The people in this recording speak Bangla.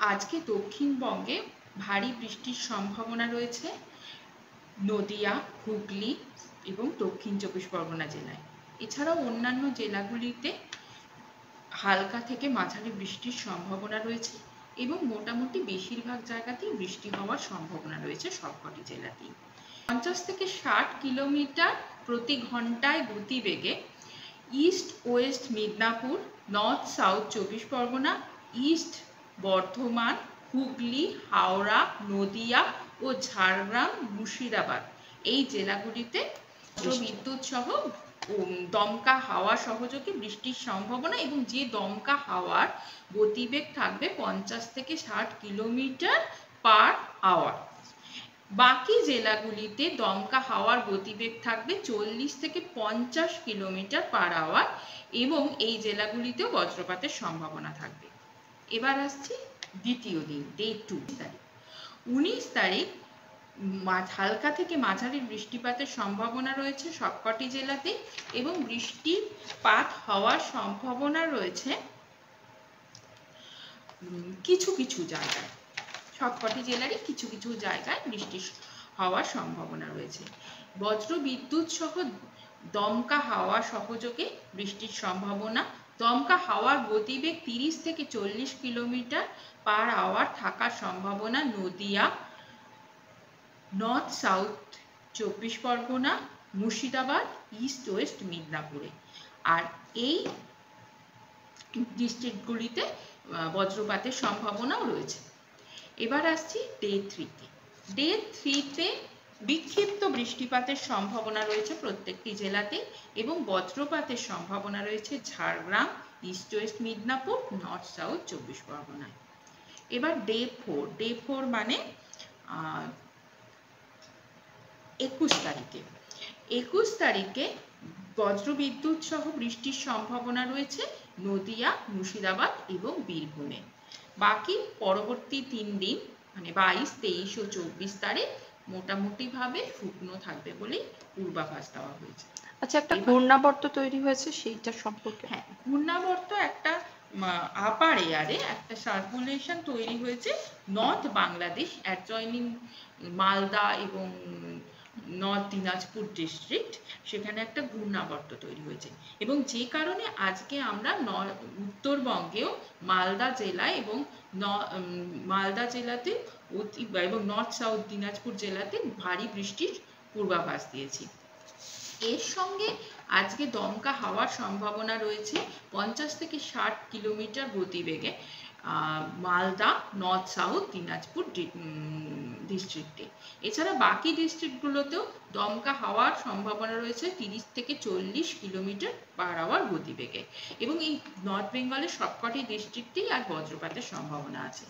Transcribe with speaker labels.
Speaker 1: আজকে দক্ষিণবঙ্গে ভারী বৃষ্টির সম্ভাবনা রয়েছে নদিয়া, হুগলি এবং দক্ষিণ চব্বিশ পরগনা জেলায়। এছাড়াও অন্যান্য জেলাগুলিতে হালকা থেকে মাঝারি বৃষ্টির সম্ভাবনা রয়েছে এবং মোটামুটি বেশিরভাগ জায়গাতেই বৃষ্টি হওয়ার সম্ভাবনা রয়েছে সবকটি জেলাতেই। 50 থেকে 60 কিলোমিটার প্রতি ঘন্টায় গতিবেগে east West Midnapore, north south চব্বিশ পরগনা, ইস্ট বর্ধমান, হুগলি, হাওড়া, নদিয়া ও ঝাড়গ্রাম, মুর্শিদাবাদ এই জেলাগুলিতে বিদ্যুৎ সহ দমকা হাওয়া সহযোগে বৃষ্টির সম্ভাবনা এবং যে দমকা হাওয়ার গতিবেগ থাকবে 50 থেকে 60 কিলোমিটার পার আওয়ার। বাকি জেলাগুলিতে দমকা হাওয়ার গতিবেগ থাকবে 40 থেকে 50 কিলোমিটার পার আওয়ার এবং এই জেলাগুলিতেও বজ্রপাতের সম্ভাবনা থাকবে। এবার আসছি দ্বিতীয় দিন, ডে 2 তারিখ। 19 তারিখ হালকা থেকে মাঝারি বৃষ্টিপাতের সম্ভাবনা রয়েছে সবকটি জেলাতে এবং বৃষ্টিপাত হওয়ার সম্ভাবনা রয়েছে কিছু কিছু জায়গায়, সবকটি জেলারই কিছু কিছু জায়গায় বৃষ্টি হওয়ার সম্ভাবনা রয়েছে। বজ্র বিদ্যুৎ সহ দমকা হাওয়া সহযোগে বৃষ্টির সম্ভাবনা। দমকা হাওয়ার গতিবেগ 30 থেকে 40 কিলোমিটার পার আওয়ার থাকার সম্ভাবনা নদিয়া, নর্থ সাউথ চব্বিশ পরগনা, মুর্শিদাবাদ, ইস্ট ওয়েস্ট মিদনাপুরে। আর এই ডিস্ট্রিক্টগুলিতে বজ্রপাতের সম্ভাবনাও রয়েছে। এবার আসছি ডে 3-তে। ডে 3-তে বিক্ষিপ্ত বৃষ্টিপাতের সম্ভাবনা রয়েছে প্রত্যেকটি জেলাতে এবং বজ্রপাতের সম্ভাবনা রয়েছে Jhargram, east West Midnapore, north south চব্বিশ পরগনায়। এবার ডে 4। ডে 4 মানে 21 তারিখে। 21 তারিখে বজ্রবিদ্যুৎ সহ বৃষ্টির সম্ভাবনা রয়েছে নদিয়া, মুর্শিদাবাদ এবং বীরভূমে। বাকি পরবর্তী 3 দিন মানে 22, 23 ও 24 তারিখ মোটামুটি ভাবে শুকনো থাকবে বলেই পূর্বাভাস দেওয়া হয়েছে।
Speaker 2: আচ্ছা, একটা ঘূর্ণাবর্ত তৈরি হয়েছে, সেইটা সম্পর্কে?
Speaker 1: হ্যাঁ, ঘূর্ণাবর্ত একটা আপার এয়ারে একটা সার্কুলেশন তৈরি হয়েছে নর্থ বাংলাদেশ অ্যাডজয়নিং মালদা এবং নর্থ দিনাজপুর ডিস্ট্রিক্ট, সেখানে একটা ঘূর্ণাবর্ত তৈরি হয়েছে এবং যে কারণে আজকে আমরা উত্তরবঙ্গেও মালদা জেলায় এবং মালদা জেলাতে এবং নর্থ সাউথ দিনাজপুর জেলাতে ভারী বৃষ্টির পূর্বাভাস দিয়েছি। এর সঙ্গে আজকে দমকা হাওয়ার সম্ভাবনা রয়েছে 50 থেকে 60 কিলোমিটার গতিবেগে মালদা, নর্থ সাউথ দিনাজপুর ডিস্ট্রিক্টে। এছাড়া বাকি ডিস্ট্রিক্টগুলোতেও দমকা হাওয়ার সম্ভাবনা রয়েছে 30 থেকে 40 কিলোমিটার পার আওয়ার গতিবেগে এবং এই নর্থ বেঙ্গলের সবকটি ডিস্ট্রিক্টেই আর বজ্রপাতের সম্ভাবনা আছে।